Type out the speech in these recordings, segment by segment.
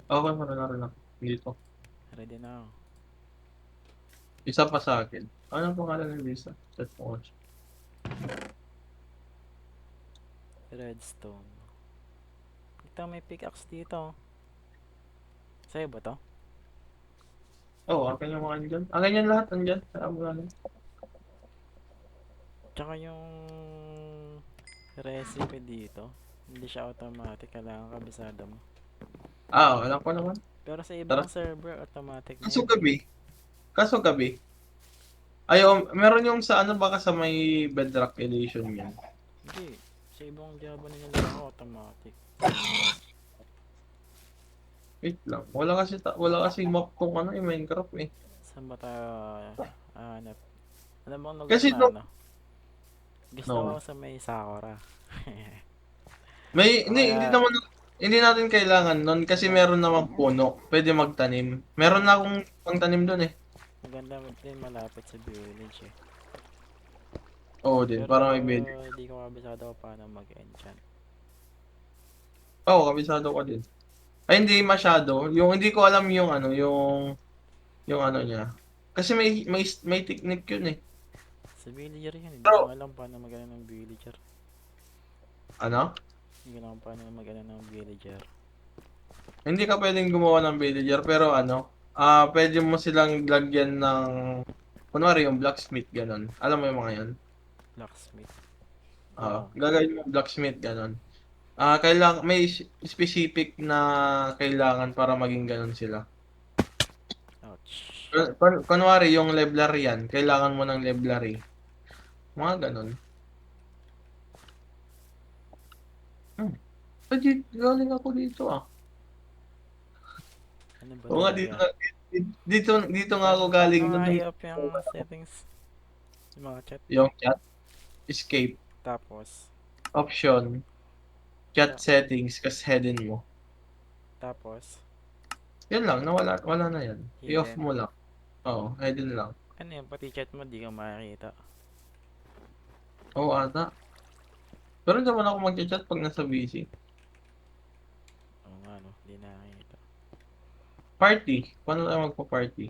Okay, meron na rin ako. Dito. Ready na ako. Isa pa sa akin. Anong pangalan ng visa? Chat mo ko siya. Redstone. Ito may pickaxe dito. Sa'yo ba to? Oo, akin yung mga andyan. Akin yan lahat andyan. Kaya mo lang. Tsaka yung recipe dito. Hindi siya automatic. Kailangan kabisado mo. Alam ko naman. Pero sa Tara. ibang server, automatic na Kaso yan eh. gabi. Kaso gabi. Meron yung sa ano baka sa may Bedrock Edition yan. Hindi. Sa ibang Java na nila automatic. Wait lang. Wala kasi map tong ano yung Minecraft eh. Saan ba tayo hanap? Alam mo ang lugar Kasi na no, ano? Gusto ko no. sa may Sakura. O Hindi kaya, naman hindi natin kailangan nun kasi maganda, meron namang puno. Pwede magtanim. Meron na akong pangtanim doon eh. maganda din malapit sa village eh. Oo din, Pero para may bed. di ko kabisado kung paano mag-enchant. Oo, kabisado ka din. Ay, hindi masyado. Yung hindi ko alam yung ano, yung ano niya. Kasi may technique yun eh. Sa villager yan, hindi ko Pero, alam paano mag-ano ng villager. ano? Hindi ko alam paano mag-ano ng villager. Hindi ka pwedeng gumawa ng villager, pero ano, pwede mo silang lagyan ng, kunwari yung blacksmith, ganun. Alam mo yung mga yun? Blacksmith. Oo. Gagawin mo blacksmith, ganun. Specific na kailangan para maging ganun sila. Ouch. Kunwari yung Leblar yan, kailangan mo ng Leblary. Mga ganun. Hmm. Galing ako dito ah. Ano ba Oo nga, talaga? dito nga ako Paano galing nga nung i-off yung settings? Yung mga chat. yung chat, escape, Tapos, option, chat ta- settings, kas heading mo. tapos, Yan lang, wala na yan. I-off hidden. mo lang. Oo, heading lang. Ano yun, pati chat mo di ka makikita. Oo, ata. Pero hindi naman ako mag-chat pag nasa busy. Oo nga no, di nakikita. Party. Paano tayo magpa-party?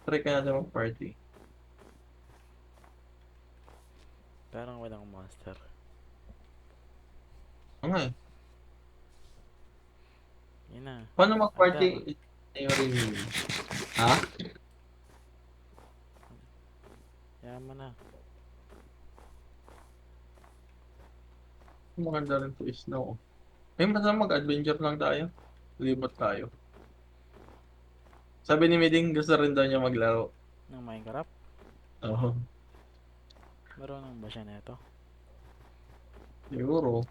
Try ka natin mag-party. Parang walang monster. Oo nga eh. Yun na. Paano Anda mag-party? ka. Ayun rin. Ha? Yaman na. Maganda rin to is no. Ay, masama mag-adventure lang tayo. Libot tayo. Sabi ni Meding, gusto rin daw niya maglaro. Ng Minecraft? Oo. Marunong ba siya nito? Siguro.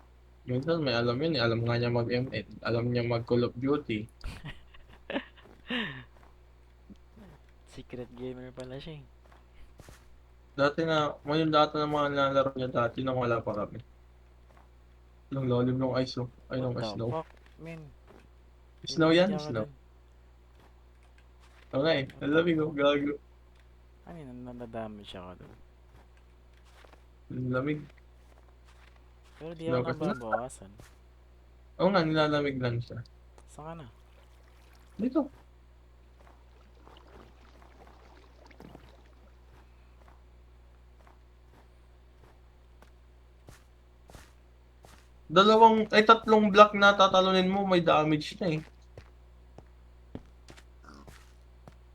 Minsan may alam yun eh. Alam nga niya mag-M8. Alam niya mag-Call of Duty. Secret gamer pala siya eh. Yung dati na mga nilalaro niya dati nang wala pa kami. Yung lalim ng ice, oh. Ay, What ng the snow. fuck, man? Snow yan, Binibigyan ka snow. dun. Oo nga eh. What the Lamig, oh. fuck? Gago. Ano yun, nadadamage siya ka dun. Ang lamig. Pero di ako Snow kasi na. nababawasan. Oo nga, nilalamig lang siya. Saan ka na? Dito. Tatlong block na tatalunin mo, may damage na eh.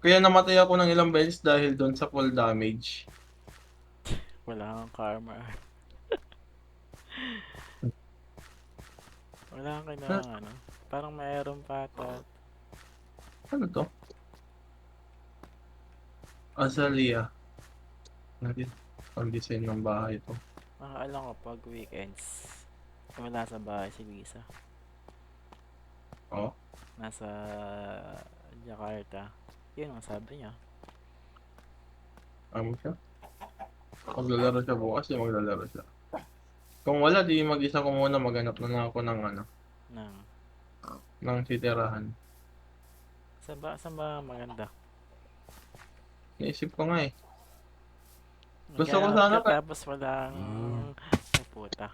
Kaya namatay ako ng ilang beses dahil doon sa full damage. Wala kang karma. Wala kang Ha? kailangan ano. Parang mayroon pa ata. Ano to? Azalea. Natin. Ang design ng bahay to. Makakaalam ko pag weekends. Wala sa bahay si Lisa. Oh, Nasa Jakarta. Yun ang sabi niya. ano siya? Maglalaro siya bukas, maglalaro siya. Kung wala, di mag-isa ko muna maghanap na lang ako ng ano, Nang, ng titirahan. saan ba maganda? Naisip ko nga eh. Gusto ko Maghanap sana ka ka. tapos walang ay puta.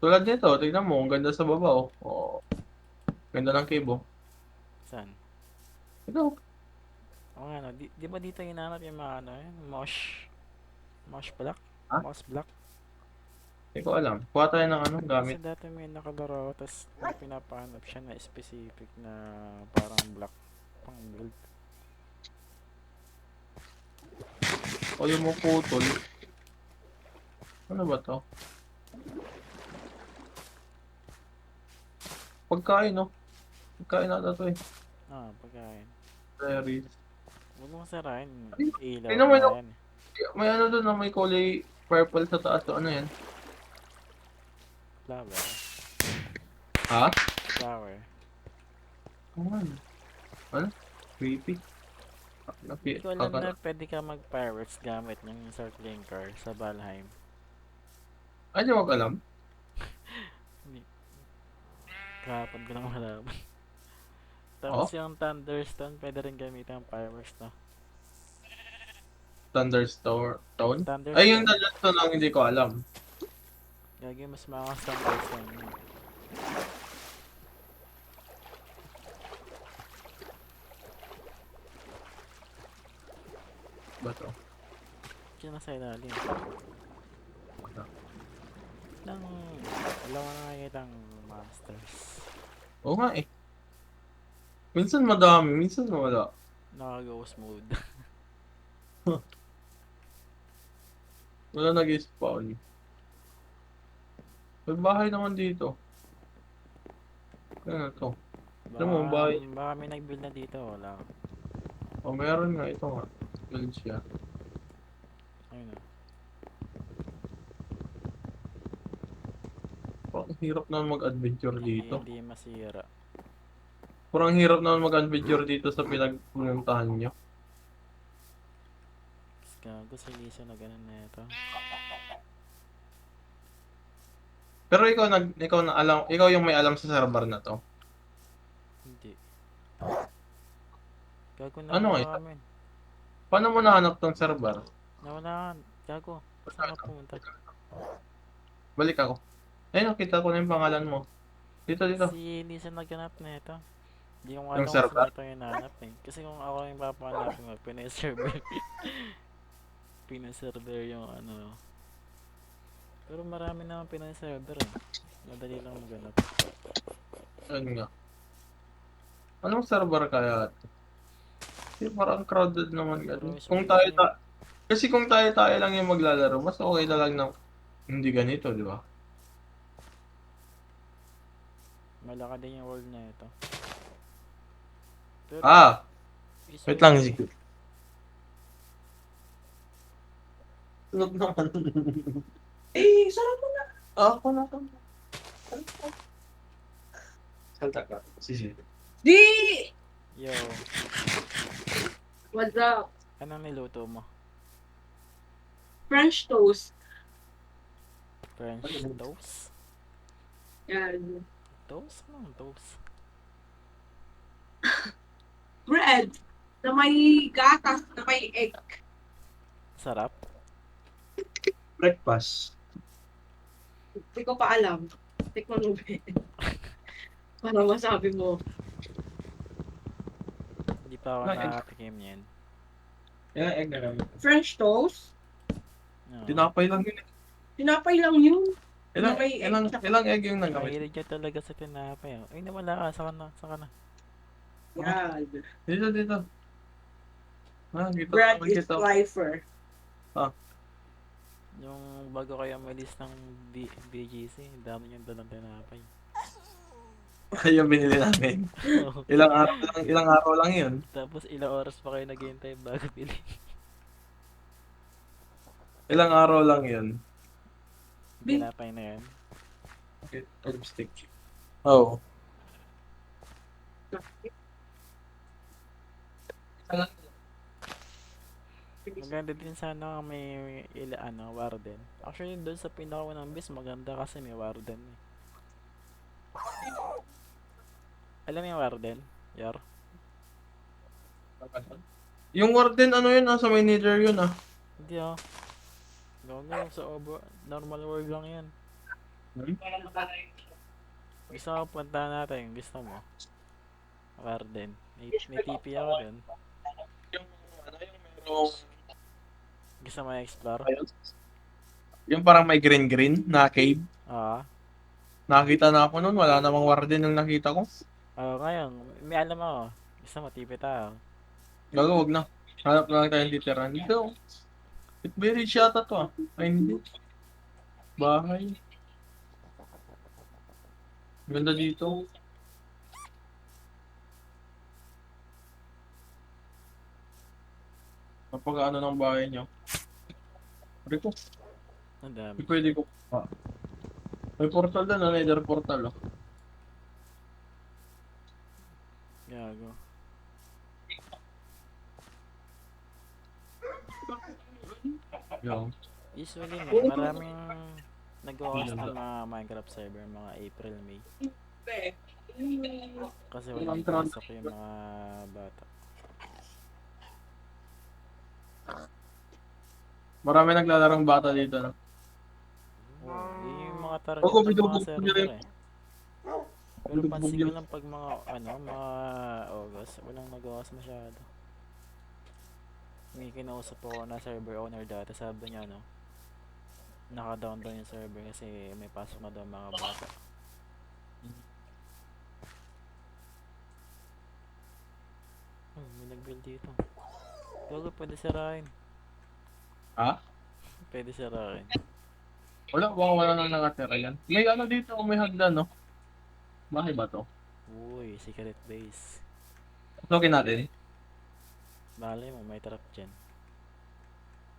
Tulad nito, tignan mo, ang ganda sa baba oh. Oh, Ganda ng cave, oh. Saan? Ito. O nga, no? Di ba dito hinanap yung mga ano yun? Mosh block? Ha? Moss block? Hindi ko alam. Kuha tayo ng ano, Kasi gamit. dati may nakalaro ako, tas may pinapahanap siya na specific na parang block pang build. O yung mga putol. Ano ba to? Pagkain, no? Pagkain nata to eh. Pagkain. Berries. Huwag mong sarain. Ay, Ilaw tingnan mo nga yun. yan eh. May ano doon na may kulay purple sa taas. So, ano yan? Flower. Ha? Flower. Ano? Ano? Creepy. Hindi ko alam na pwede ka mag-pirates gamit ng circling car sa Valheim. Ano yung alam? Hindi. Kahapon ko lang malaman. Oo. Tapos yung Thunderstone, pwede rin gamitin ang pirates to. Thunderstone? Thunderstone. Ay, yung Thunderstone lang hindi ko alam. Gagawin mas mga Thunderstone yun. Ba to? Diyan na sa ilalim. Nang alam mo na nakikita ang monsters. Oo nga eh. Minsan madami, minsan wala. Naka-ghost mode. Wala nag-spawn. May bahay naman dito. Ano to? Alam mo, bahay. Baka may nag-build na dito, wala. O, meron nga. Ito nga. Build siya. Ayun na. Parang hirap naman mag-adventure dito. Hindi masira. Parang hirap naman mag-adventure dito sa pinagpuntahan nyo. Gago si Lisa na ganun na ito. Pero ikaw yung may alam sa server na to. Hindi. Gago na Ano wala nga kami. Paano mo nahanap tong server? Nawala ka. Gago. Saan ka pumunta? Balik ako. Ayun, nakita ko na yung pangalan mo. Dito. Si Lisa naghanap na ito. Hindi ko Yung alam kung server? saan ito yung nahanap eh. Kasi kung ako yung papahanapin mo, Pinay-server. Pinay-server yung ano. Pero marami naman Pinay-server eh. Madali lang maghanap. Ayun nga. Anong server kaya? Kasi parang crowded naman Pero ganun. especially, Kasi kung tayo lang yung maglalaro, mas okay na lang na hindi ganito, di ba? malaki din yung world na ito. Pero, Wait lang. Tulog naman. Sarap mo na. Ako na to. Salta ka. Sisi. Di! Yo, What's up? anong niluto mo? French toast. French toast? Yan. Toast? Anong toast? Bread. Na may gatas, na may egg. Sarap? Breakfast. Hindi ko pa alam. Tikman mo ba? Para masabi mo. Hindi pa ako Bakit? nakatikim yan. Ilang egg na lang. French toast? No. Tinapay lang yun. Tinapay lang yun. Ilang egg yung nagamit? Mahilig ka talaga sa tinapay. Oh. Ay, nawala ka. Saka na. Yan. Dito. Dito. Bread is lifer. Yung bago kayo umalis ng BGC, dami niyang dalang tinapay. Kaya binili namin. Ilang araw lang yun. Tapos ilang oras pa kayo naghihintay bago bili. Ilang araw lang yun. Tinapay na yan. Okay, stick. Oh. Maganda din sana kung may warden. Actually, doon sa pinakaunang base, maganda kasi may warden eh. Alam mo yung warden? Yar? Yung warden, ano yun? Sa may nether yun ah. Hindi ah. Gago, sa normal world lang yan. Gusto mo punta natin, gusto mo? Warden. May TP ako dun. Yung ano, yung merong Gusto mo explore? ayun, yung parang may green na cave. Oo. Nakita na ako noon, wala namang warden yung nakita ko. Ngayon, may alam ako. Gusto mo, TP tayo. Gago, wag na. Hanap na lang tayong titiran. Dito. It village yata to ah. Ay hindi. Bahay. Ganda dito. Kapag ano ng bahay niyo. Pwede ko. Ang dami. Pwede ko. Ah. May portal doon, ah, nether portal oh. Gago. Yung. Usually, man, maraming nag-host ng mga Minecraft server mga April, May. Kasi walang pasok yung mga bata. Marami naglalarang bata dito no. Oo, yun yung mga target Ako, ng mga binubog ko server nila eh. Pero binubog pansin ko yun. lang pag mga August, walang nag-host masyado. May kinausap ako na server owner dati, sabi niya naka-down daw yung server kasi may pasok na daw mga bata. May nag-build dito. Gago, pwede sirain. Ha? Pwede sirain. Wala, baka wala nang nakatira yan. May ano dito, may hagdan no. Bahay ba to? Uy, secret base. Lokin natin. Malay mo, may trap dyan.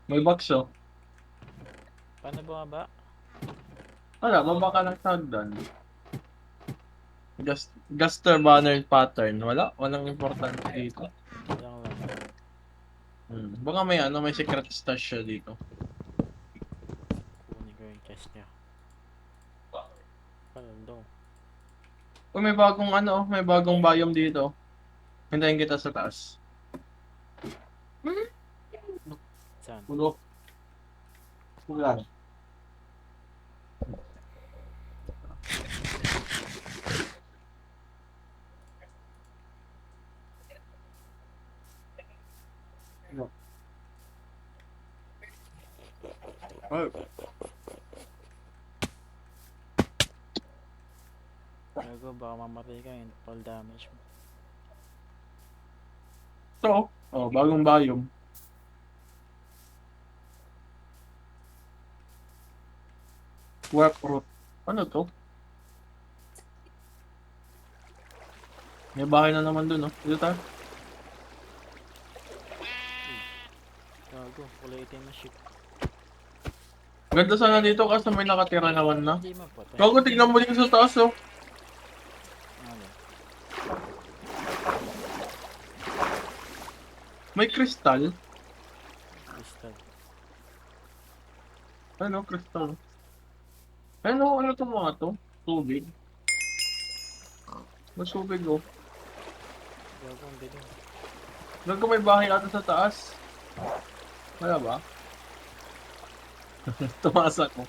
May box oh. Paano bumaba? Wala, baba ka lang sa hagdan. Gaster banner pattern. Wala, walang importante dito. Lang lang. Baka may ano, may secret stash siya dito. Kunin ko yung cash niya. Paano daw? Kung may bagong ano, may bagong biome dito. Hintayin kita sa taas. Saan? Pulo. Wala. Oh. Gago, baka mamatay ka yung fall damage mo. Ito, oh, bagong biome. Warp root. Ano to? May bahay na naman dun, oh. Dito tayo. Gago, kulay itim na ship. Ganda sana dito kasi may nakatira naman na. Hindi mapatay. Gago, tignan mo dito sa taas, oh. Ano? May kristal. Crystal. Ano, kristal. Ano to mga to? Tubig. Mas tubig, oh. Gago, ang dilim. Gago, may bahay ata sa taas. Wala ba? Tumaas ako.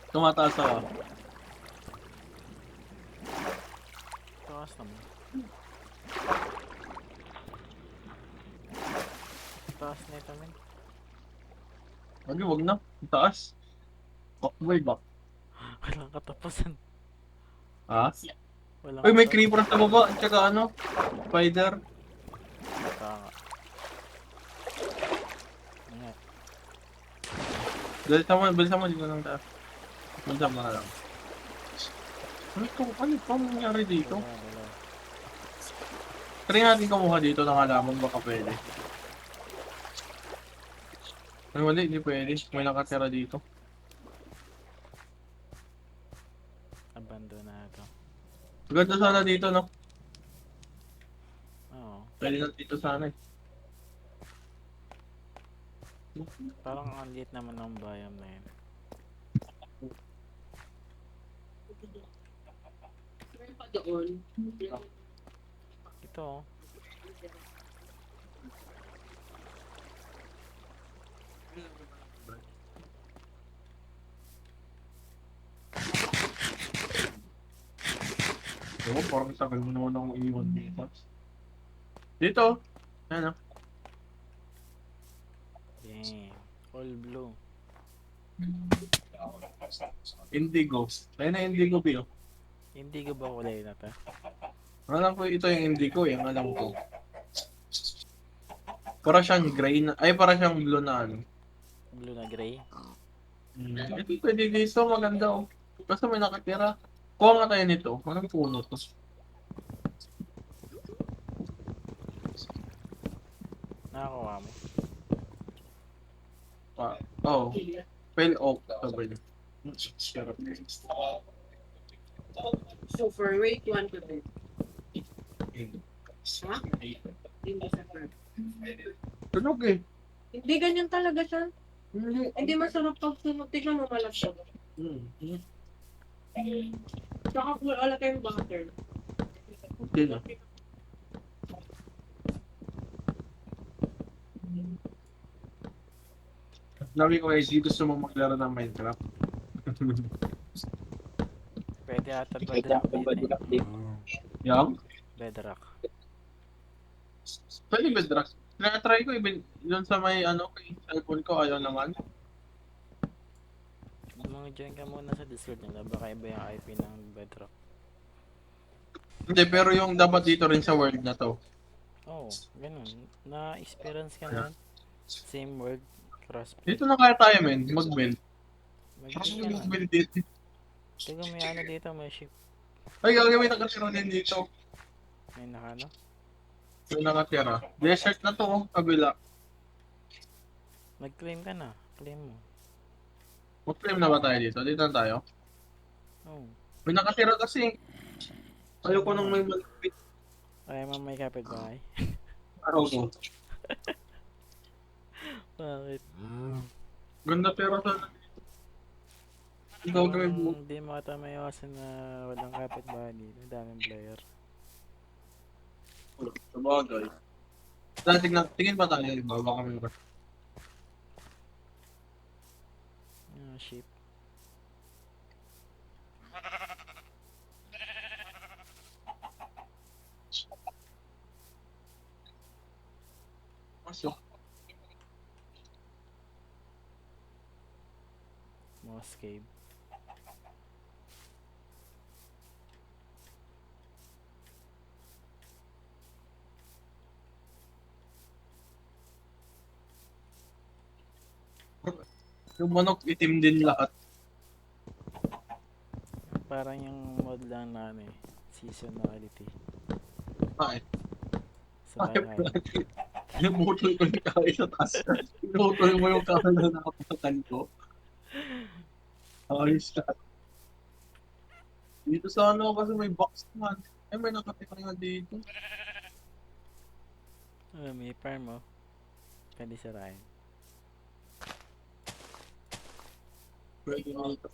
Tumataas ako. Taas naman. Taas na ito, men. Wag na. Taas. Way back. Walang katapusan. Ha? Walang Uy, may katapusan. creeper sa baba. At saka ano? Spider. Tanga. Ingat. Bilisan mo dito ng taas. Bilisan mo na lang. Ano to nangyari dito? Wala. Try natin kumuha dito ng halaman. Baka pwede. Ay, wala. Hindi pwede. May nakatira dito. Abandonado. Ganda sana dito, no? Oo. Pwede na dito sana eh. Parang ang liit naman ng biome na yun. Meron pa doon. Ito oh. Oo, parang tagal mo naman akong iwan dito. Dito. Ano? Damn. All blue. Indigo. Ayun na Indigo, Bill. Hindi ko ba kulay na to? Alam ko ito yung Indigo, yung alam ko. Para siyang gray na, ay para siyang blue na ano. Blue na gray. Ito pwede dito, maganda oh. Basta may nakatira. Kuha nga tayo nito. Anong puno to? Nakakuha mo. Ah, oh, pale oak. Sabi niya. Super, wait, 1 to 10. Ha? Hindi sa firm. Tunog eh. Hindi ganyan talaga siya. Hindi. Hindi masarap pag sunog. Tignan mo malapsog. Hmm. Saka wala tayong butter. Hindi na. Sabi ko guys, gusto mo maglaro ng Minecraft. Pwede ata bedrock dito eh. Yang? Bedrock. Pwede bedrock. Na-try ko even yun sa may ano, kay cellphone ko, ayaw naman. Mag-join ka muna sa Discord nila. Baka iba yung IP ng bedrock. Hindi, pero yung dapat dito rin sa world na to. Oo, ganun. Na-experience ka na. Same word. Crossplay. Dito na kaya tayo men, mag-build. Mag-join ka na. Mag-build dito. Tiga may ano dito, may ship. Ay, gagawin nakatira din dito. May nakano. Yung nakatira. Desert na to, oh, kabila. Nag-claim ka na. Claim mo. Mag-claim na ba tayo dito? Dito na tayo. Oo. May nakatira kasi. Ayoko nang may malapit. Ay, may kapitbahay. Araw ko. Bakit? Ganda pero sana. Ikaw gawin mo. Hindi mo ata may iwasan na walang kapitbahay dito. Daming player. Sa bagay. Tingin pa tayo. Baba kami. Ship. Masok. Moss Cave. Yung manok itim din lahat. Parang yung mod lang na ano eh. Seasonality. Bakit? Sa Ayop bahay. natin. Pinuputol ko yung kahoy sa taas. Pinuputol mo yung kahoy na nakapatan ko. Ayos ka. Dito sa ano kasi may box naman. Ay may nakatira nga dito. May farm mo. Pwede sirain. Pwede dito.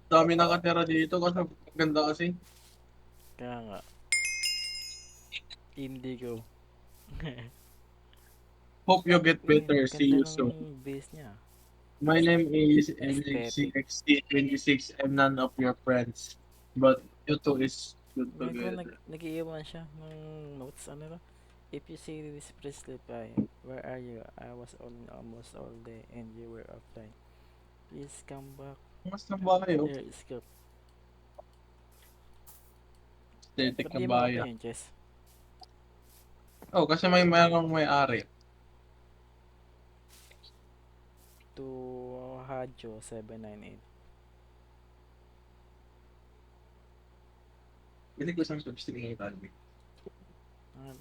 Dami nakatira dito kasi ganda kasi. Kaya nga. Indigo. Hope you get better. Ganda See you ng soon. base niya. My name is Aesthetic. NXT26. I'm none of your friends. But you two is good May ko together. nag-iiwan siya ng notes. Ano ba? If you see this, please reply. Where are you? I was on almost all day and you were offline. Please come back. Mas ng bahay oh. Here is scope. Aesthetic Ba't na di mo bahay. ito yun, Chess? Oh, kasi may mayroong may-ari. To Hadjo 798. Bili ko isang substick ng Italy. Ah,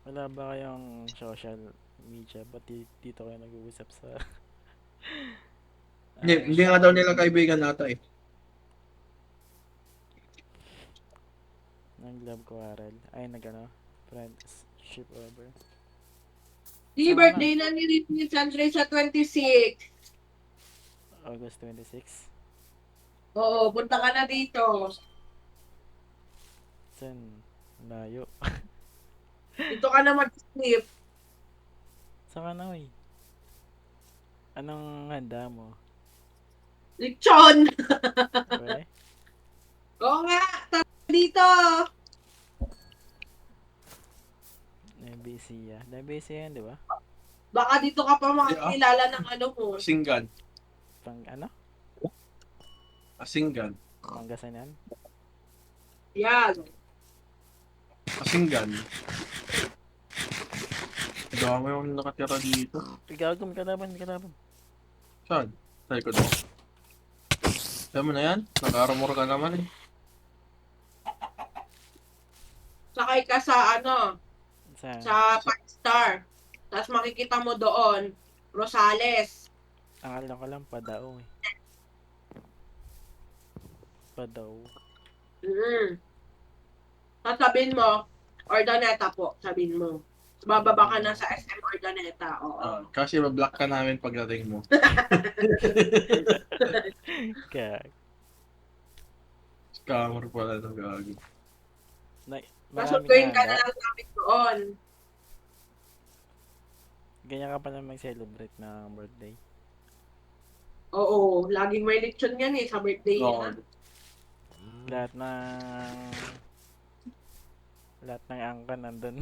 wala ba kayong social media? Ba't dito kayo nag-uusap sa... Hindi nga daw nila kaibigan nata eh. Ng Love Quarrel. Ay, nag-ano? Friendship over. Di birthday na ni Sandre sa 26. August 26. Oo, punta ka na dito. San? Layo. Dito ka na mag-sleep. Saan ka na, uy? Anong handa mo? Lechon! Pre? Oo nga, dito! Nebisi yan, di ba? Baka dito ka pa makakilala ng ano mo. Asinggan. Pang ano? Asinggan. Pangasinan? Yan. Asinggan. Dami yung nakatira dito. Ikaw, may kalaban. Saan? Sa likod mo. Alam mo na yan? Nag-armor ka naman eh. Sakay ka sa ano, Saan? sa 5 star. Tapos makikita mo doon, Rosales. Ang alam ko lang, Padao eh. Padao. Tapos sabihin mo, Ordaneta po, sabihin mo. Bababa ka na sa SM Ordaneta. Oo. Kasi mablock ka namin pagdating mo. Kaya, Scammer pala ng gagi. Kasunduin ka na handa. lang namin doon. Ganyan ka pala mag-celebrate ng birthday. Oo, laging may lechon yan eh, sa birthday Oo. niya. Lahat ng angkan nandun.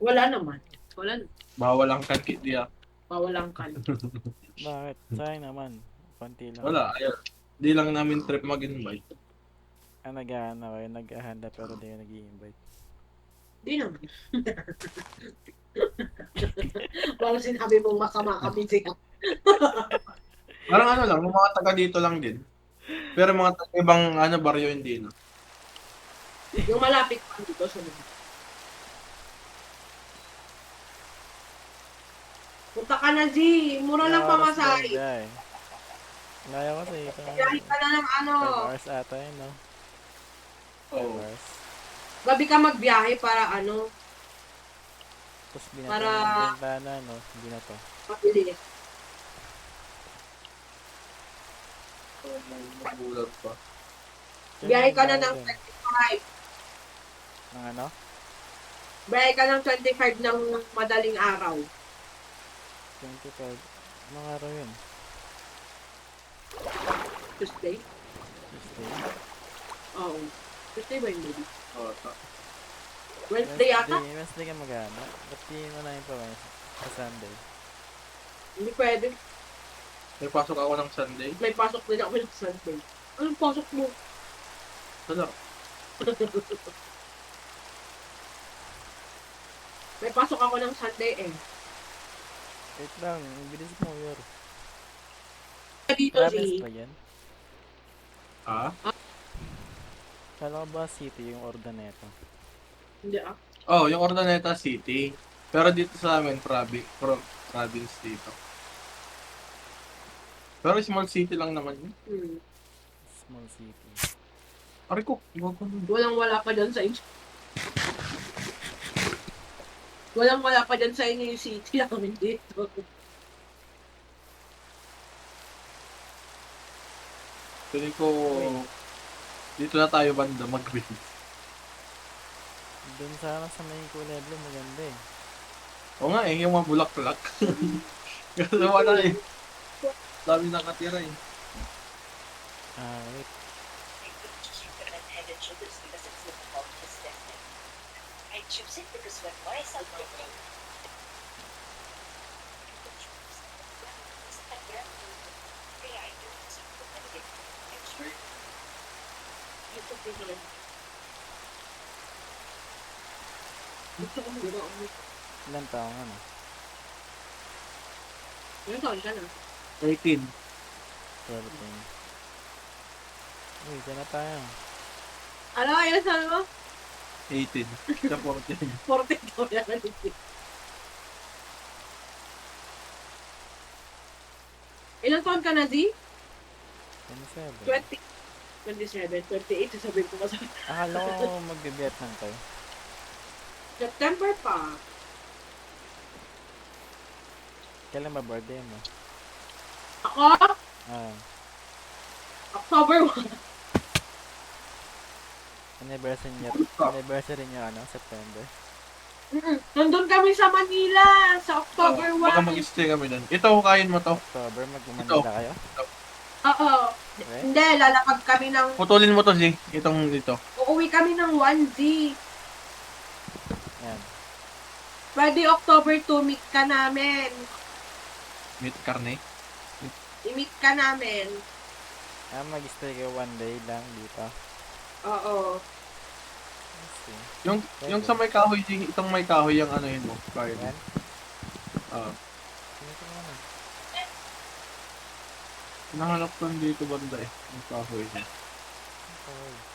Wala naman. Wala, Bawal ang kankit niya. pawalang kan. Bakit? Sayang naman. Konti lang. Wala, ayun. Di lang namin trip mag-invite. Naghahanda pero di ka nag-i-invite. Di naman. Parang sinabi mong makama-kami siya. Parang ano lang, yung mga taga dito lang din. Pero mga taga ibang baryo hindi na. Yung malapit pa dito sa mga. Punta ka na, G. Mura lang pamasahe. Laya kasi ito. Biyahe ka na ng ano. 5 hours ata yun, no? 5 Oo. hours. Gabi ka magbiyahe para ano, Tapos binato Para- ng bintana, no? Binato. mabilis. Magulat pa. Biyahe ka na ng 25. Ng ano? Biyahe ka ng 25 ng madaling araw. 25. Mga araw yun. Tuesday? Tuesday. Oo. Tuesday ba yung baby? Oo, Wednesday yata? Wednesday ka mag-ano? Ba't di mo na yung pa sa Sunday? Hindi pwede. May pasok ako ng Sunday. May pasok din ako ng Sunday. Anong pasok mo? Wala. May pasok ako ng Sunday eh. Wait lang, bilis mo yun. Dito Province si... ba yan? Ha? Kala ko ba city yung Ordaneta? Hindi ah. Oh, yung Ordaneta City. Pero dito sa amin, province dito. Pero small city lang naman yun. Small city. Aray ko, gagawin. Walang-wala pa dyan sa inyo. Walang-wala pa dyan sa inyo yung city namin dito. Feeling ko, dito na tayo banda mag-win. Doon sana sa may kulay blue, maganda eh. Oo nga eh, yung mga bulaklak. Kasi wala eh. Dami nakatira eh. Wait. I choose it because it's difficult to stick it. I choose it because when myself thinking, kaya I do it. Ito pinag. Gusto ko muna ako. Ilan taong ano? Ilan taon ka na? 13. 12. Uy, dyan na tayo. Ano, ilan sabi mo? 18. Sa 14. 40 daw yan. Ilan taon ka na, Z? 27. 20. 27, 28, sasabihin ko kasi. Akala ko magbe-Vietnam tayo. September pa. Kailan ba birthday mo? Ako, October 1. Anniversary niyo ano, September. Nandun kami sa Manila, sa October 1. Baka mag-stay kami doon. Ito, kain mo to. October, mag-Manila kayo? Oo. Okay. Hindi, lalakad kami ng... Putulin mo to, Z. Itong dito. Uwi kami ng 1Z. Yan. Pwede October 2, meet ka namin. Meat karne. I-meet ka namin. Mag-stay ka 1 day lang dito. Oo. I see. Yung sa may kahoy, itong may kahoy yung ano yun mo. Kaya. Yan. Sino ko naman? Nahanap ko dito banda eh. Yung kahoy niya. Okay.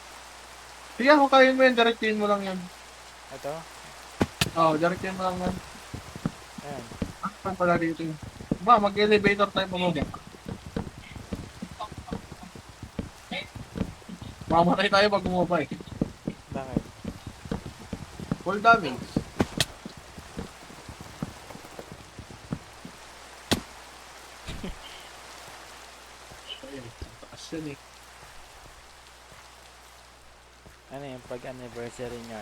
Sige, kung kaya mo yan, diretsuhin mo lang yan. Ito? Oo, diretsuhin mo lang yan. Ayan. Saan pala dito yun? Ba, mag-elevator tayo pamaba. Mamatay tayo pag bumaba eh. Bakit? Full damage. Ayun, taas yan eh. Ano yung pag-anniversary niya?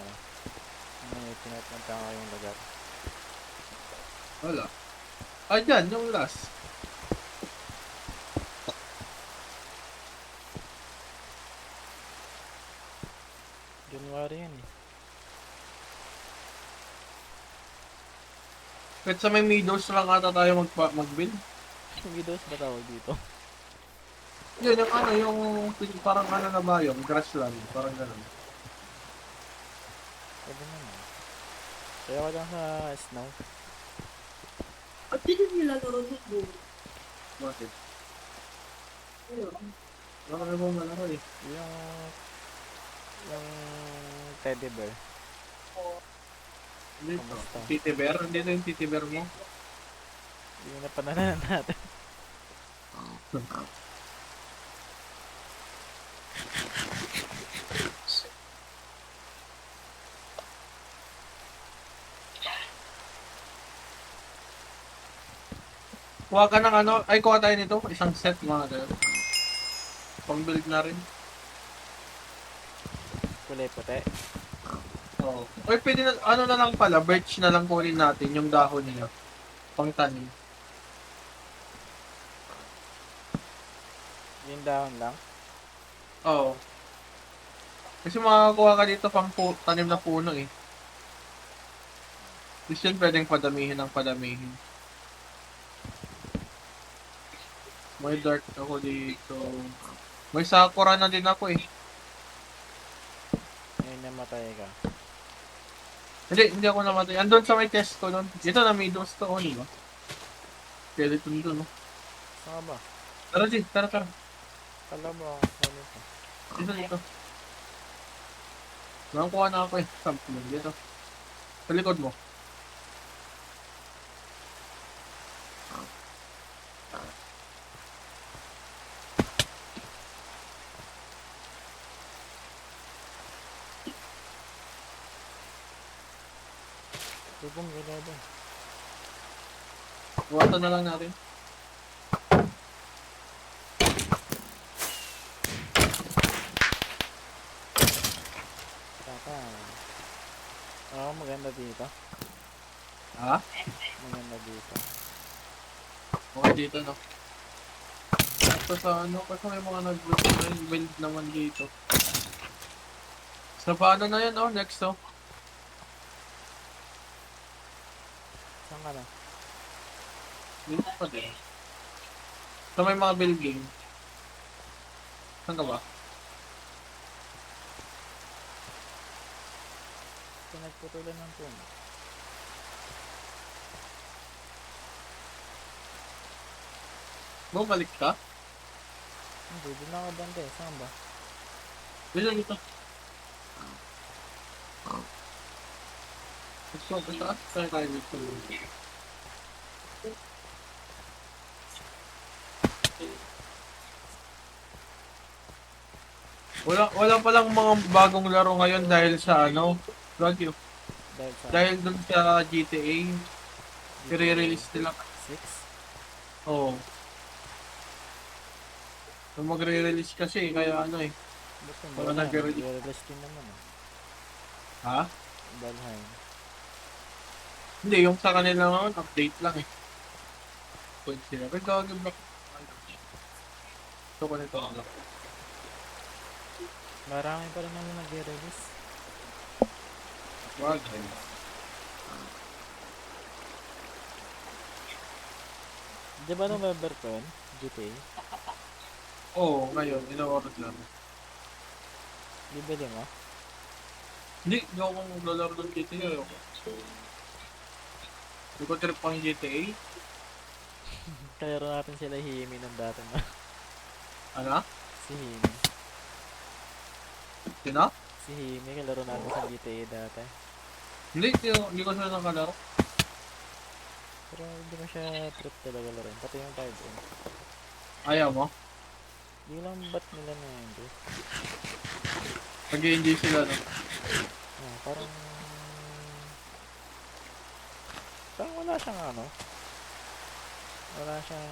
Ano yung pinupunta ko yung lugar? Wala. Ah, dyan, yung last. January yun eh. Kahit sa may meadows lang ata tayo mag-build. Videos ba tawag dito? Yun, yung ano, yung parang ano na ba yung grassland, parang gano'n. Pwede naman. Kaya ko lang sa snow. At hindi nila laro nito. Bakit? Ano? Baka na mo malaro eh. Yung teddy bear. Dito. Kamusta? Titi Bear? Dito yung Titi Bear mo. Yung napananan natin. Kuha ka ng ano, ay kuha tayo nito, isang set mga ganun. Pang build na rin. Kulay puti. Oo. Oy, pwede na, ano na lang pala, birch na lang kunin natin yung dahon niya. Pang tanim. Yung dahon lang. Oo. Kasi makakakuha ka dito pang tanim na puno eh. Tapos yun pwedeng padamihin ng padamihin. May dark ako dito. May sakura na din ako eh. Ngayon namatay ka. Hindi ako namatay. Andun sa may chest ko nun. Dito na meadows to, oh, di ba? Skeleton dun, no? Saan ka ba? Tara, Jin. Tara. Kala mo ano ito? Dito. Nakakuha na ako eh. Something dito. Sa likod mo. Tubong gila ba? Buwatan na lang natin. Tata. Oo, maganda dito. Ha? Maganda dito. Okay dito, no? Ito sa ano, kasi may mga nag-build naman dito. Sa paano na yan, oh? Next, oh. Saan ka na? Dito pa din. Sa may mga building. Saan ka ba? Pinagputulan ng puno. Bumalik ka? Hindi, doon ako bante. Saan ba? Dito. Gusto ko taas. Kaya tayo dito. Wala palang mga bagong laro ngayon dahil sa ano, Ragyo. Dahil sa Dahil dun sa GTA, i-release nila. 6? Oo. So, magre-release kasi, kaya ano eh. Ba't Wala yung nag-release. i-release din naman ah. Ha? Valheim. Hindi, yung sa kanila ngayon, update lang eh. Pwede sila. Pero gagawin block. Ito ko nito. Marami pa rin naman nag-release. Bagay. Di ba November 10? GTA? Oo, ngayon, ino-oras lang. Bibili mo? Hindi ako maglalaro ng GTA. Ayoko. Hindi ko trip pang GTA. Kalaro natin sila Himi ng dati na. Ano? Si Himi. Sino? Si Himi, kalaro natin sa GTA dati. Hindi ko sila nakalaro. Pero hindi ko siya trip talaga laro. Pati yung 5M. Ayaw mo? Hindi lang ba't nila na hindi. Pag-i-enjoy sila, no? Parang... Parang wala siyang ano. Wala siyang...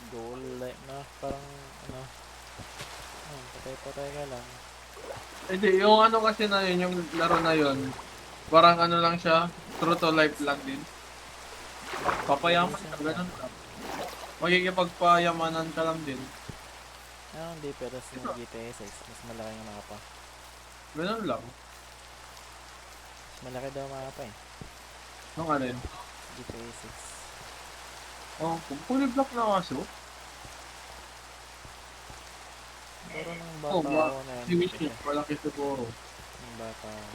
goal like na. Parang ano. Patay-patay ka lang. Hindi, yung ano kasi na yun, yung laro na yun, parang ano lang siya, true to life lang din. Papayaman ka, ganun ka. Magkikipagpayamanan ka lang din. Hindi, pero sa GTA 6, mas malaki yung mapa. Ganun lang. Mas malaki daw mapa eh. Nung ano yun? GTA 6. Oh, fully block na kaso. Pero nung Oh, bata ako na si yan, Wish niya, malaki siguro. nung bata ako.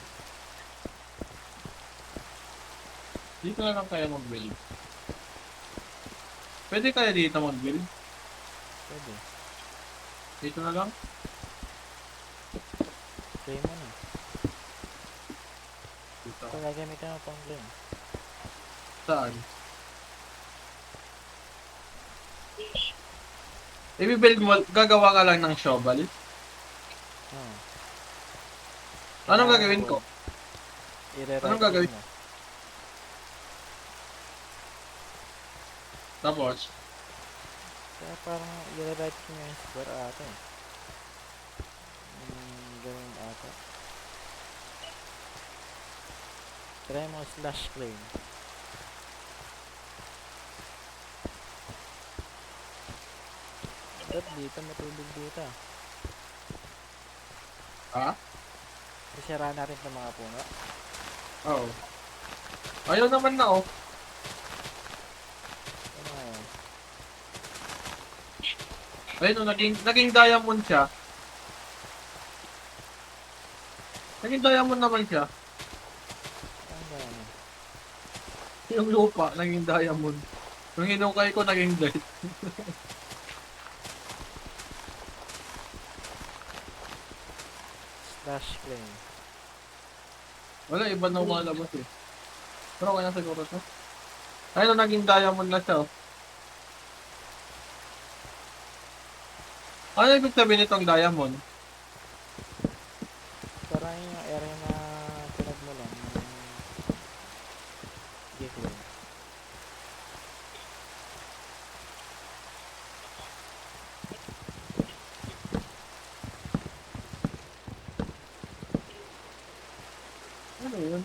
Hindi ko na lang kaya mag-build. Pwede kaya dito mag-build? Pwede. Dito na lang? Claim mo na. Dito. Ito gagamit ka na pang claim. Saan? I-build mo, gagawa ka lang ng shovel? Anong gagawin ko? Anong gagawin? mo. Tapos, Kaya parang i-rewrite mo yung square ata eh. Ganun ata. Try mo slash claim. Ba't dito matulog dito? ha? Isira natin itong mga puno. Oo. Ayaw naman na oh. Ano nga yun? Ayun oh, naging diamond siya. Naging diamond naman siya. Ano ba yun? Yung lupa, naging diamond. Yung hinukay ko, naging dirt. Slash claim. Wala, iba na umalabas eh. Pero kaya siguro to. Ayun oh, naging diamond na siya oh. Ano ibig sabihin nitong diamond? Parang yung area na pinagmulan ng gateway. Ano yun?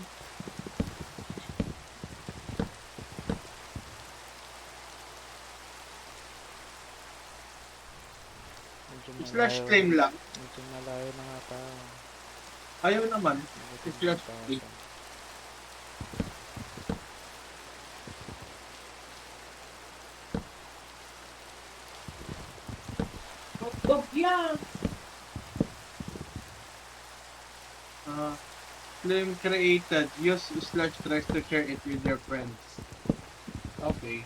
Medyo Slash malayo- claim lang. Medyo malayo na nga tayo. Ayaw naman. Medyo Slash tayo claim. sa- Bob yan. Claim created. Use slash tries to share it with your friends. Okay.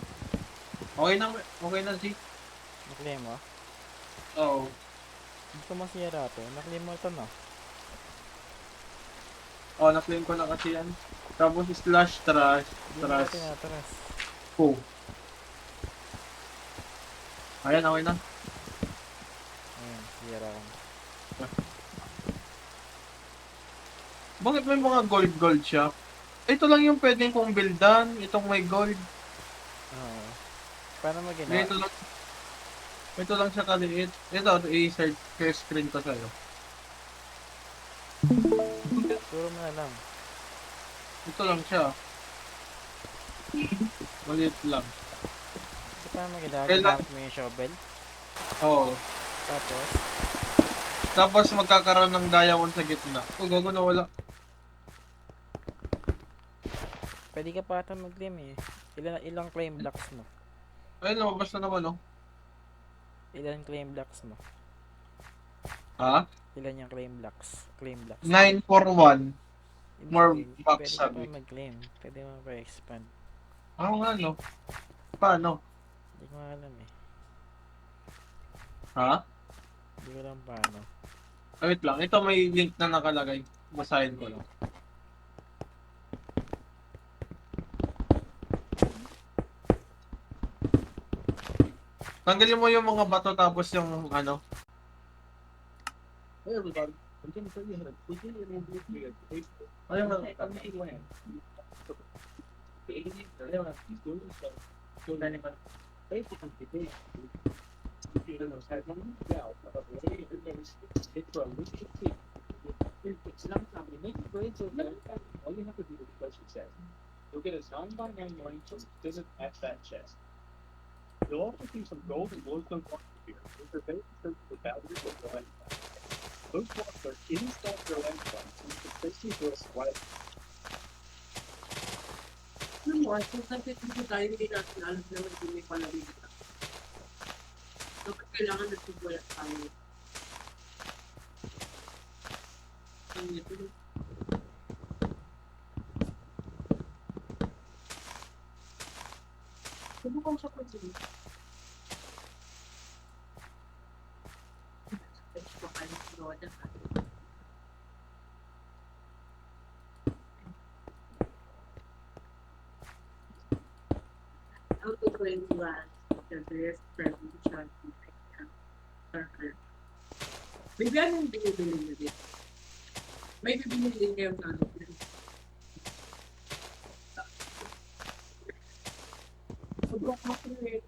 Okay na si. Na-claim mo? Oo. Gusto mo sira to? Na-claim mo ito no? Oh, na-claim ko na kasi yan. Tapos slash trash. Hindi mo Trash. natin natras. Oh. Ayan, okay na. Ayun, sira ko. Bakit may mga gold siya? Ito lang yung pwedeng kong buildan. Itong may gold. Oo. Paano mo Ito ginawa? lang. Ito lang siya kaliit. Ito, i-search screen ko sa'yo. Turo mo na lang. Ito lang siya. Maliit lang. So, paano mo ginawa? Kailan- Ginamit mo yung shovel? Oo. Tapos, Tapos magkakaroon ng diamond sa gitna. Oh, gago na wala. Pwede ka pa ata mag-claim eh. Ilang claim blocks mo? Ayun, lumabas na naman, oh. Ilan claim blocks mo? Ha? Ilan yung claim blocks? Claim blocks. 941. Ibig More sabihin, bucks, pwede ka pa sabi. mag-claim. Pwede mo pa expand. Oo nga, no? Paano? Hindi ko alam eh. Ha? Hindi ko alam paano. Wait lang. Ito may link na nakalagay. Basahin ko lang. Tanggalin mo yung mga bato tapos yung ano. Ayun, You'll get a 9x9 line chest. Doesn't match that chest. You'll also see some gold and glowstone blocks here. Those are very certain for boundaries of your land. Those blocks are inside your land class, so you can basically do a swipe. Ano mo, kung saan tayo hindi natin alam naman kung may palabig ka. Dapat kailangan nagsubulat tayo. Ang ito. Subukan sa pag-ibig. Out of 21, the best presentation may ganun binibili nyo din. May bibili kayo ng ano. Sobrang kakulit.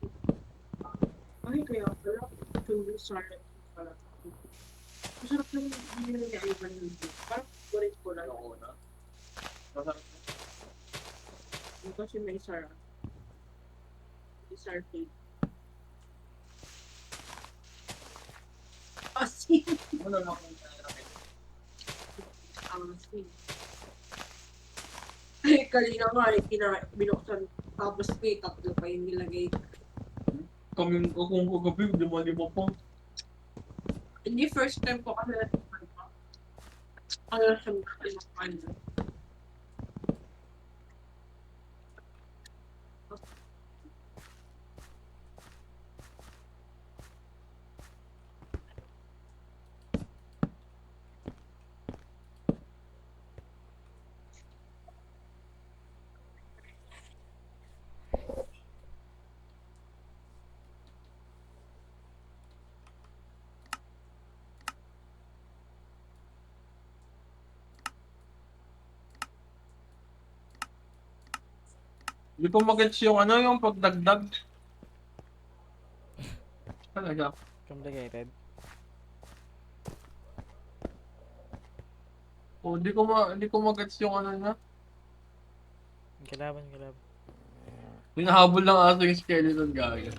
Ay, kaya pala. Ito sarap. Masarap lang binili niya Ivan yung book. Parang kulit ko lang. Oo na. Kasi may sarap. May sarap cake. Asin. Ano na kung Asin. Ay, kanina nga, binuksan. Tapos may tatlo pa yung nilagay. kung kagabi, lima pa. Hindi first time ko kasi natin pa. Ano siya ano. Hindi ko magets yung ano, yung pagdagdag. Talaga. Complicated. O, hindi ko magets yung ano na. Kalaban. Hinahabol lang aso yung skeleton gaya.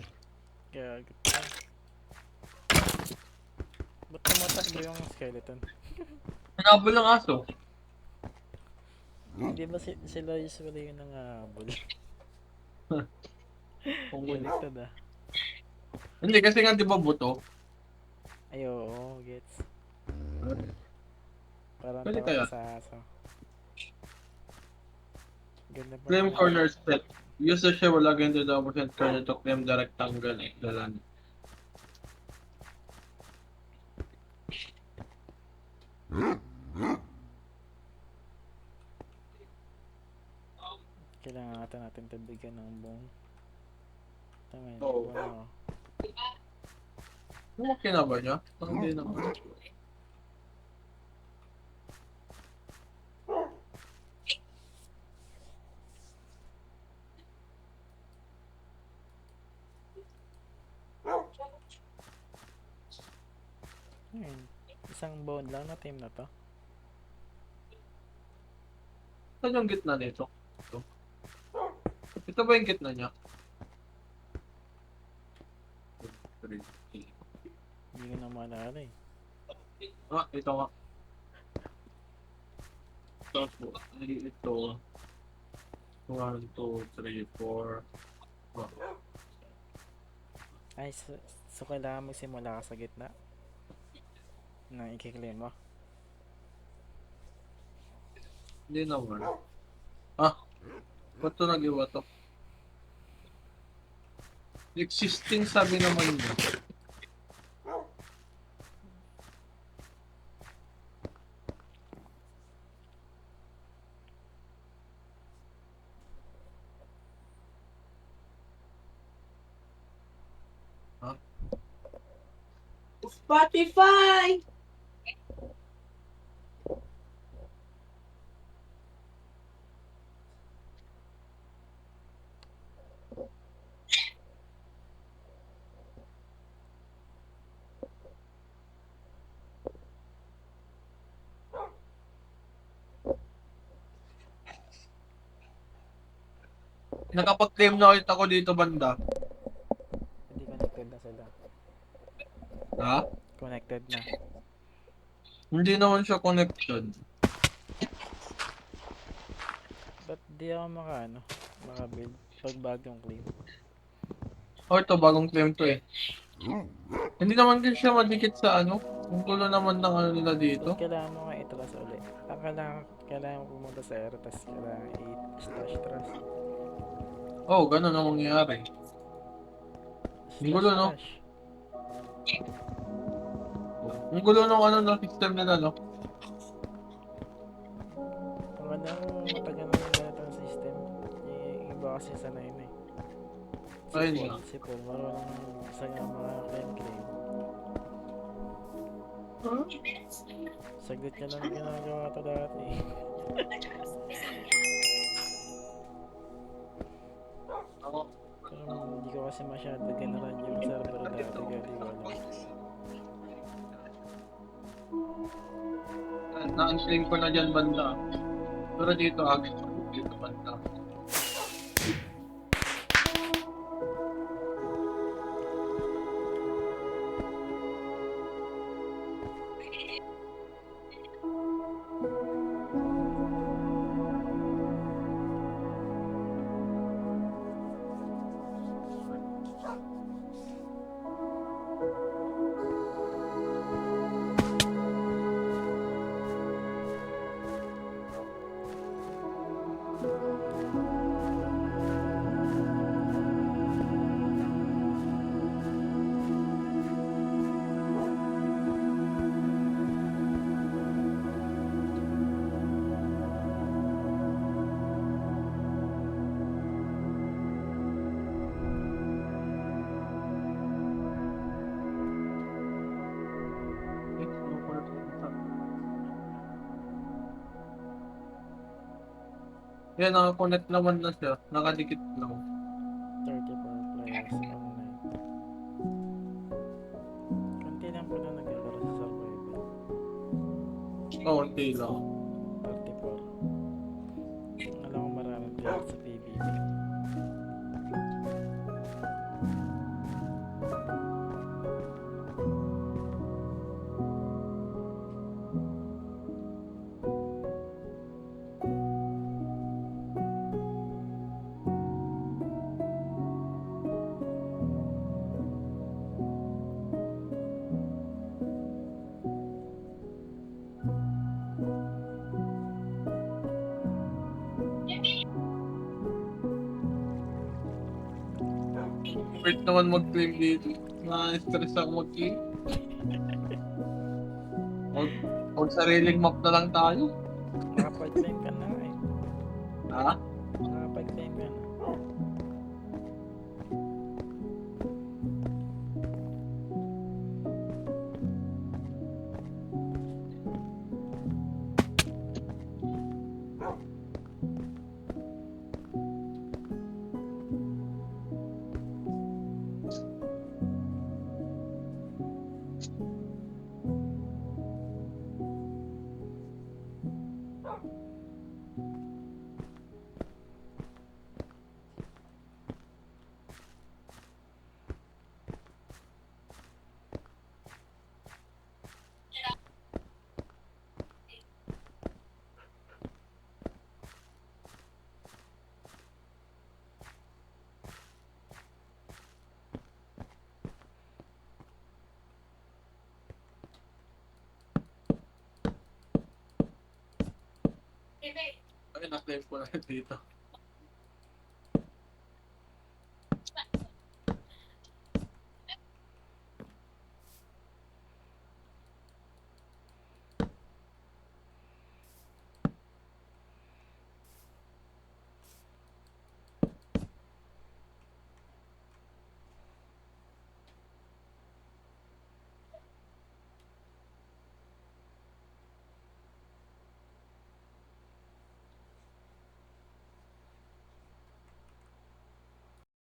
Kaya, ba't tumatakbo yung skeleton? Hinahabol lang aso. Hindi ba sila usually yung nangahabol? Kung Baliktad ah. Hindi, kasi nga di ba buto? Ay, oo, gets. Parang Pwede tawag kaya? sa aso. Ganda pa. Claim corner step. Use the shovel again to the opposite corner to claim the rectangle the land. Kailangan ata natin ito bigyan ng buong. Tama yun. Oo. Wow. Okay na ba niya? Hindi naman. Ayun. Isang bone lang na team na to. Saan yung gitna nito? Ito. Ito ba yung gitna niya? Hindi ko na maalala eh. Ito nga. Tapos, ito. 1, 2, 3, 4. Ay, so kailangan magsimula ka sa gitna na i-claim mo. Hindi naman. Ba't ito nag-iwa to? Existing sabi naman niya. Spotify! Nakapag-claim na ulit ako dito banda. Hindi connected na sila. Ha? Connected na. Hindi naman siya connected. Ba't di ako maka-build pag bagong claim? Ito bagong claim to eh. Hindi naman din siya madikit sa ano. Ang gulo naman ng ano nila dito. Ba't kailangan mo nga i-trust ulit? Ang kailangan mo pumunta sa error, tapos kailangan i-slash trust. Ganun ang mangyayari. Ang gulo, no? Slash. Ang gulo ng ano ng system nila, no? Maganda kung matagal na yung ganitong system. Yung iba kasi sanay na eh. Ayun nga. Si Paul, marunong sa mga claim. Saglit niya lang ginagawa to dati. Ako. Pero hindi ko kasi masyado ganaran yung server dati kaya di ko alam. Na-unclaim ko na dyan banda. Pero dito agad. Dito banda. Yan, nakakonect naman na siya. Nakadikit lang. 34 players online. Kunti lang pala nagkakaroon sa survival. Hindi lang. 34. Alam ko maraming players sa PvP. Wait naman mag-claim dito. Na-stress ako mag-claim. Huwag sariling map na lang tayo. Nakapag-claim ka na nga eh. Ha? Nakapag-claim ka na. Ay, na-claim ko na dito.